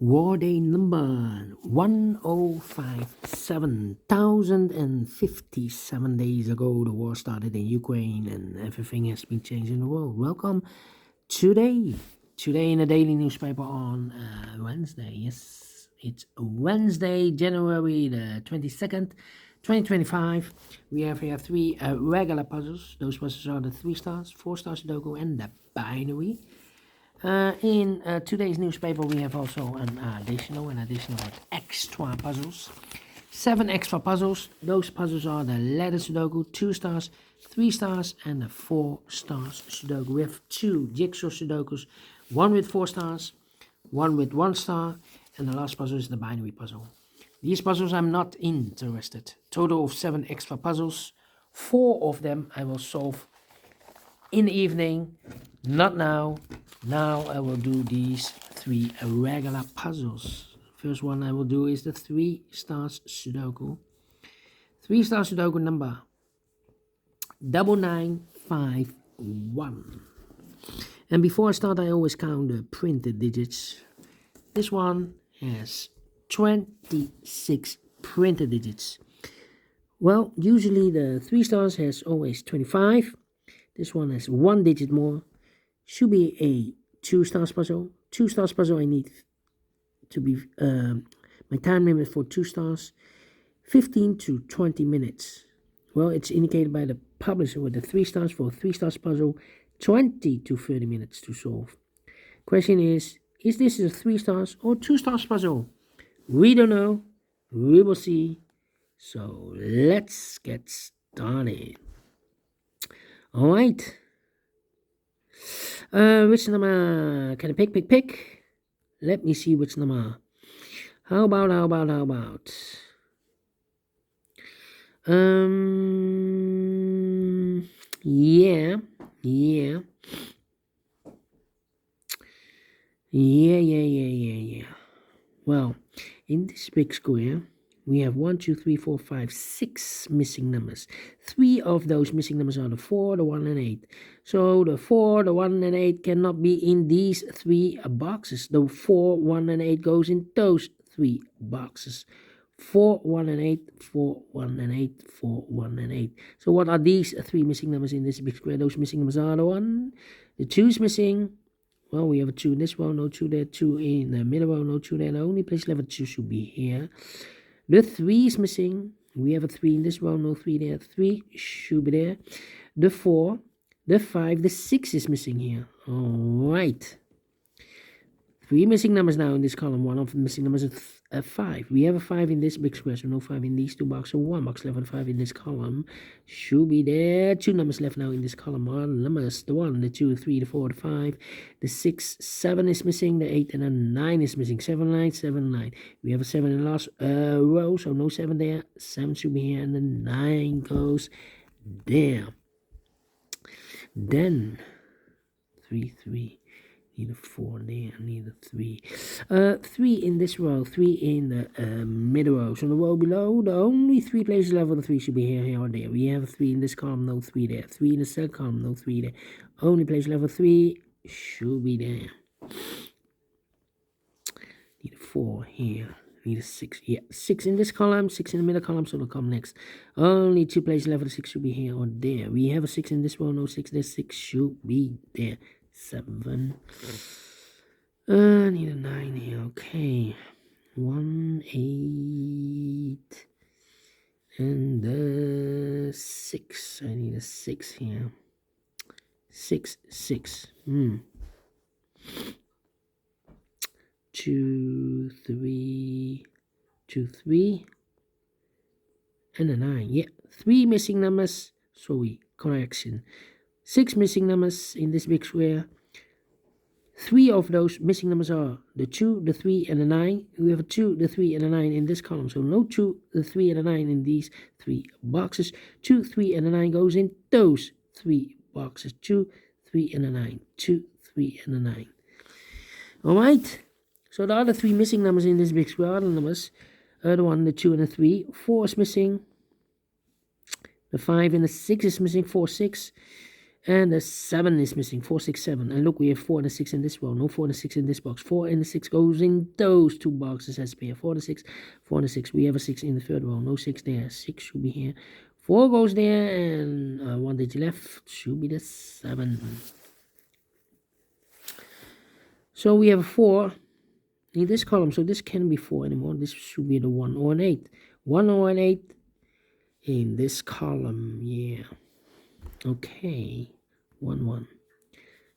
War Day number 1057. 1057 days ago, the war started in Ukraine and everything has been changed in the world. Welcome today in the daily newspaper on Wednesday. Yes, it's Wednesday, January the 22nd, 2025. We have here three regular puzzles. Those puzzles are the 3 stars, 4 stars Sudoku, and the binary. In today's newspaper, we have also an additional extra puzzles. 7 extra puzzles. Those puzzles are the letter Sudoku, 2 stars, 3 stars, and the 4 stars Sudoku. We have 2 jigsaw Sudokus, 1 with 4 stars, 1 with 1 star, and the last puzzle is the binary puzzle. These puzzles I'm not interested. Total of 7 extra puzzles. 4 of them I will solve in the evening, not now. Now I will do these 3 regular puzzles. First one I will do is the 3 stars Sudoku. 3 stars Sudoku number 9951. And before I start, I always count the printed digits. This one has 26 printed digits. Well, usually the 3 stars has always 25. This one has 1 digit more. Should be a 2 stars puzzle. 2 stars puzzle I need to be my time limit for 2 stars 15 to 20 minutes. Well, it's indicated by the publisher with the 3 stars for a 3 stars puzzle 20 to 30 minutes to solve. Question is this a 3 stars or 2 stars puzzle? We don't know. We will see. So let's get started. All right. Which number can I pick? Let me see which number. How about? Yeah. Well, in this big square, we have 1, 2, 3, 4, 5, 6 missing numbers. 3 of those missing numbers are the 4, the 1, and 8. So the 4, the 1, and 8 cannot be in these 3 boxes. The 4, 1, and 8 goes in those 3 boxes. 4, 1, and 8, 4, 1, and 8, 4, 1, and 8. So what are these 3 missing numbers in this big square? Those missing numbers are the 1, the 2 is missing. Well, we have a 2 in this row, no 2 there, 2 in the middle row, no 2 there. The only place left 2 should be here. The 3 is missing. We have a 3 in this row, no 3 there. 3 should be there. The 4, the 5, the 6 is missing here. All right. 3 missing numbers now in this column. One of the missing numbers is 5. We have a 5 in this big square, so no 5 in these 2 boxes. So 1 box left and 5 in this column should be there. 2 numbers left now in this column are numbers. The 1, the 2, the 3, the 4, the 5, the 6, 7 is missing. The 8 and the 9 is missing. 7, 9, 7, 9. We have a 7 in the last row, so no 7 there. 7 should be here, and the 9 goes there. Then 3. Need a 4 there, need a 3. 3 in this row, 3 in the middle row. So the row below, the only 3 places left for the 3 should be here, or there. We have a 3 in this column, no 3 there. 3 in the second column, no 3 there. Only place left for 3 should be there. Need a 4 here. Need a 6. Yeah, 6 in this column, 6 in the middle column, so it'll come next. Only 2 places left for the 6 should be here or there. We have a 6 in this row, no 6 there. 6 should be there. 7. Need a 9 here. Okay. 1, 8. And the 6. I need a 6 here. 6. 2, 3. 2, 3. And a 9. Yeah. 3 missing numbers. Sorry. Correction. 6 missing numbers in this big square. 3 of those missing numbers are the 2, the 3, and the 9. We have a 2, the 3, and the 9 in this column. So no 2, the 3, and the 9 in these 3 boxes. 2, 3, and the 9 goes in those 3 boxes. 2, 3, and the 9. 2, 3, and the 9. All right. So the other 3 missing numbers in this big square are the numbers. The 1, the 2, and the 3. 4 is missing. The 5 and the 6 is missing. 4, 6. And the 7 is missing. 4, 6, 7. And look, we have 4 and a 6 in this row. No 4 and a 6 in this box. 4 and a 6 goes in those two boxes as pair. 4 and a 6. 4 and a 6. We have a 6 in the third row. No 6 there. 6 should be here. 4 goes there. And 1 digit left. Should be the 7. So we have a 4 in this column. So this can't be 4 anymore. This should be the 1 or an 8. 1 or an 8 in this column. Yeah. Okay, 1, 1,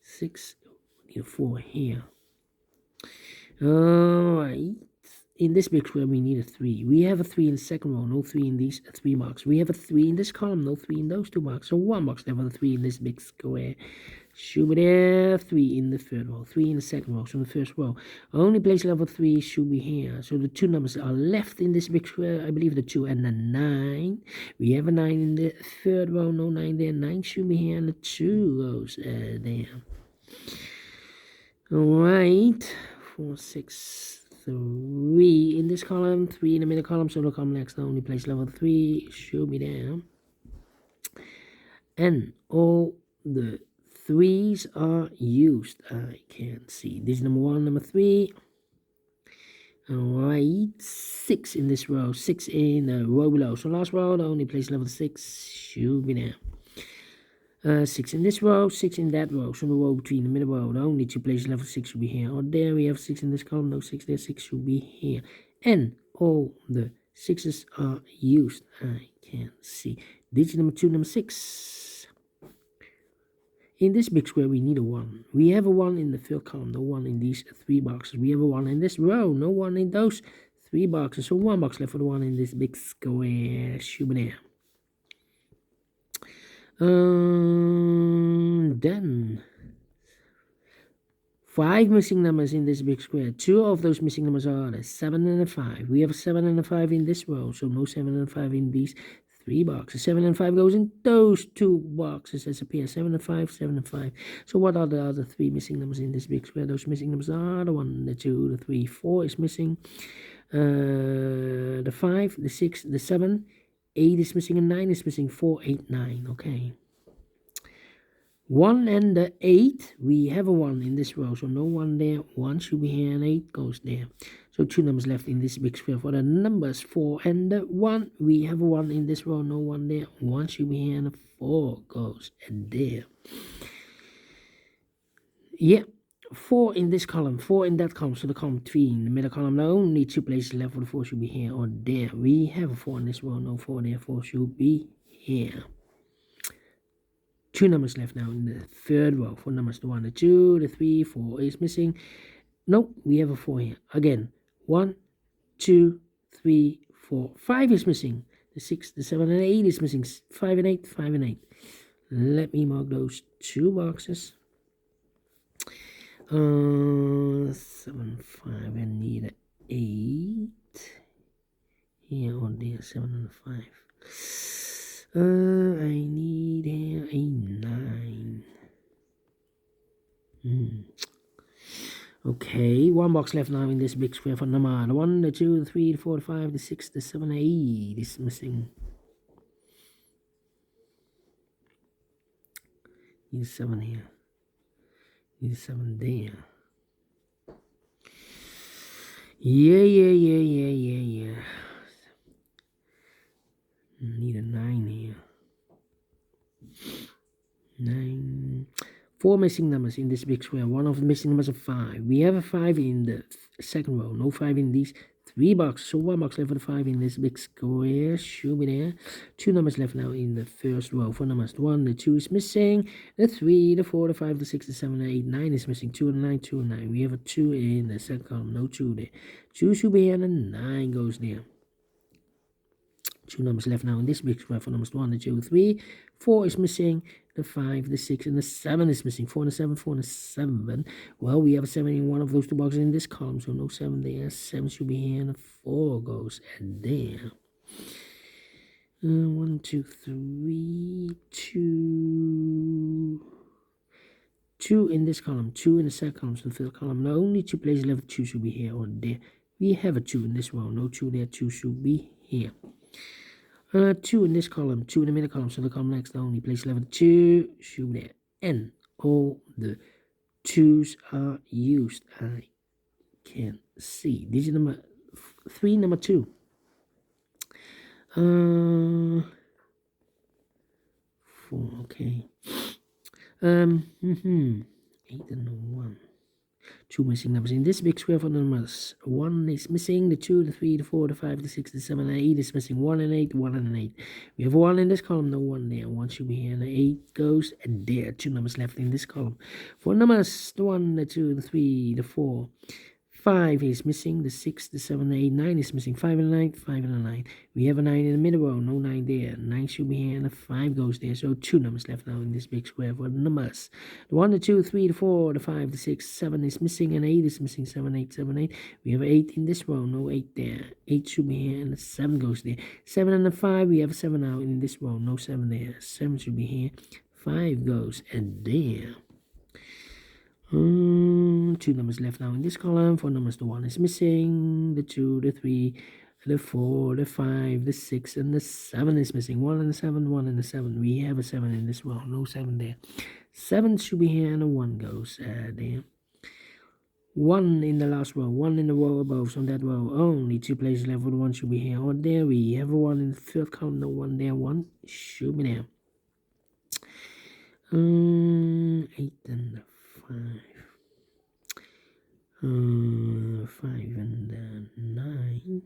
6, need a 4 here. Alright, in this big square we need a 3. We have a 3 in the second row, no 3 in these 3 marks. We have a 3 in this column, no 3 in those 2 marks. So 1 box left with a 3 in this big square. Should be there, 3 in the third row, 3 in the second row, so in the first row. Only place level 3 should be here. So the 2 numbers are left in this big square, I believe the 2 and the 9. We have a 9 in the third row, no 9 there. 9 should be here, and the 2 goes there. Alright, 4, 6, 3 in this column, 3 in the middle column, so the column next, the only place level 3 should be there. And all the 3s are used. I can't see. This is number 1, number 3. Alright, 6 in this row, 6 in the row below. So last row, the only place level 6 should be there. 6 in this row, 6 in that row. So the row between the middle row, the only 2 places level 6 should be here. Or there we have 6 in this column, no 6 there, 6 should be here. And all the 6s are used. I can't see. Digit number 2, number 6. In this big square, we need a 1. We have a 1 in the third column, no 1 in these 3 boxes. We have a 1 in this row, no 1 in those 3 boxes. So 1 box left for the 1 in this big square. Should be there. Then 5 missing numbers in this big square. 2 of those missing numbers are the 7 and a 5. We have a 7 and a 5 in this row, so no 7 and 5 in these 3 boxes. 7 and 5 goes in those 2 boxes as a pair. 7 and 5, 7 and 5. So what are the other 3 missing numbers in this big square? Those missing numbers are the 1, the 2, the 3, 4 is missing. The 5, the 6, the 7, 8 is missing, and 9 is missing. 4, 8, 9. Okay. 1 and the 8, we have a 1 in this row, so no 1 there. 1 should be here, and 8 goes there. So 2 numbers left in this big square. For the numbers 4 and the 1, we have a 1 in this row, no 1 there. 1 should be here, and a 4 goes there. Yeah, 4 in this column, 4 in that column, so the column 3 in the middle column. The only 2 places left for the 4 should be here or there. We have a 4 in this row, no 4 there. 4 should be here. 2 numbers left now in the third row. 4 numbers, the 1, the 2, the 3, 4 is missing. Nope, we have a 4 here. Again, 1, 2, 3, 4. 5 is missing. The 6, the 7, and 8 is missing. 5 and 8, 5 and 8. Let me mark those 2 boxes. 7, 5, and need an 8. Here or there, 7 and 5. I need a 9. Okay, 1 box left now in this big square for number. The 1, the 2, the 3, the 4, the 5, the 6, the 7, 8 is missing. Need 7 here. Need 7 there. Yeah. Need a 9 here. 9. 4 missing numbers in this big square. 1 of the missing numbers is 5. We have a 5 in the second row. No 5 in these 3 boxes. So 1 box left for the 5 in this big square. Should be there. 2 numbers left now in the first row. 4 numbers. The 1, the 2 is missing. The 3, the 4, the 5, the 6, the 7, the 8, 9 is missing. 2 and 9, 2 and 9. We have a 2 in the second column. No 2 there. 2 should be here, and a 9 goes there. 2 numbers left now in this big square. For numbers 1, the 2, 3, 4 is missing. The 5, the 6, and the 7 is missing. 4 and a 7, 4 and a 7. Well, we have a 7 in one of those 2 boxes in this column, so no 7 there. 7 should be here, and a 4 goes there. 1, 2, 3, 2. 2 in this column, 2 in the second column, so the third column. The only 2 places left, 2 should be here or there. We have a 2 in this row, no 2 there, 2 should be here. 2 in this column, 2 in the middle column, so the column next only. Place level 2 should be there. And all the 2's are used. I can see. Digit number 3, number 2. 4, okay. 8 and 1. 2 missing numbers in this big square for numbers. 1 is missing, the 2, the 3, the 4, the 5, the 6, the 7, and 8 is missing. 1 and 8, 1 and 8. We have 1 in this column, no 1 there. 1 should be here, and the 8 goes there. 2 numbers left in this column. For numbers, the 1, the 2, the 3, the 4, 5 is missing, the 6, the 7, the 8, 9 is missing, 5 and a 9, 5 and a 9. We have a 9 in the middle row, no 9 there. 9 should be here, and the 5 goes there. So 2 numbers left now in this big square for the numbers. The 1, the 2, 3, the 4, the 5, the 6, 7 is missing, and 8 is missing, 7, 8, 7, 8. We have 8 in this row, no 8 there. 8 should be here, and the 7 goes there. 7 and the 5, we have a 7 now in this row, no 7 there. 7 should be here, 5 goes and there. 2 numbers left now in this column. 4 numbers, the 1 is missing, the 2, the 3, the 4, the 5, the 6, and the 7 is missing. 1 and the 7, 1 and the 7. We have a 7 in this row, no 7 there. 7 should be here, and a 1 goes there. 1 in the last row, 1 in the row above, so on that row only 2 places left. For the 1 should be here or there. We have a 1 in the third column, no 1 there. 1 should be there. 8 and 5. 5 and 9.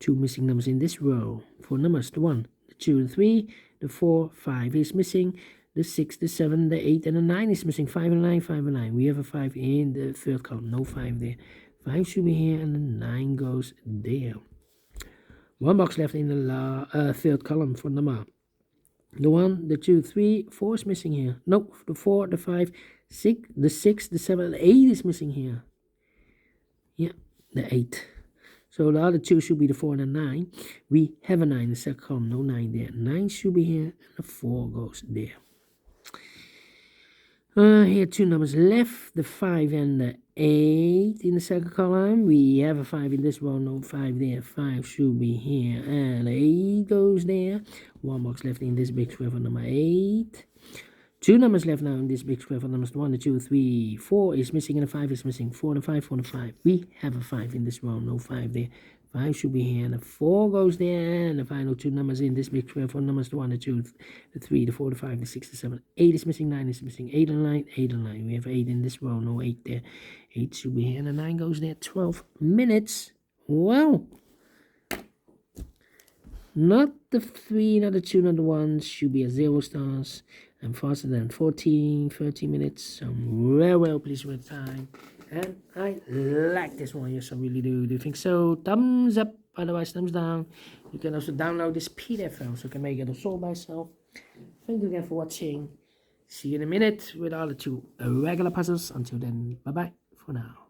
2 missing numbers in this row. For numbers, the 1, the 2, the 3, the 4, 5 is missing. The 6, the 7, the 8, and the 9 is missing. 5 and 9, 5 and 9. We have a 5 in the third column, no 5 there. 5 should be here, and the 9 goes there. 1 box left in the third column for number. The 1, the 2, 3, 4 is missing here. No, the 4, the 5, 6, the 6, the 7, the 8 is missing here. Yeah, the 8. So the other 2 should be the 4 and the 9. We have a 9 in the second column, no 9 there. 9 should be here, and the 4 goes there. Here 2 numbers left, the 5 and the 8 in the second column. We have a 5 in this row, no 5 there. 5 should be here, and 8 goes there. 1 box left in this big square for number 8. 2 numbers left now in this big square for numbers 1, 2, 3, 4 is missing, and a 5 is missing. 4 and 5, 4 and 5. We have a 5 in this row, no 5 there. 5 should be here, and the 4 goes there, and the final 2 numbers in this big square for numbers 1, 2, 3, 4, 5, 6, 7, 8 is missing, 9 is missing, 8 and 9, 8 and 9. We have 8 in this row, no 8 there. 8 should be here, and the 9 goes there. 12 minutes. Wow. Not the 3, not the 2, not the 1 should be at 0 stars. I'm faster than 14, 13 minutes. I'm well pleased with the time. And I like this one. Yes, I really do. Do you think so? Thumbs up. Otherwise, thumbs down. You can also download this PDF file so you can make it also by yourself. Thank you again for watching. See you in a minute with all the 2 regular puzzles. Until then, bye-bye for now.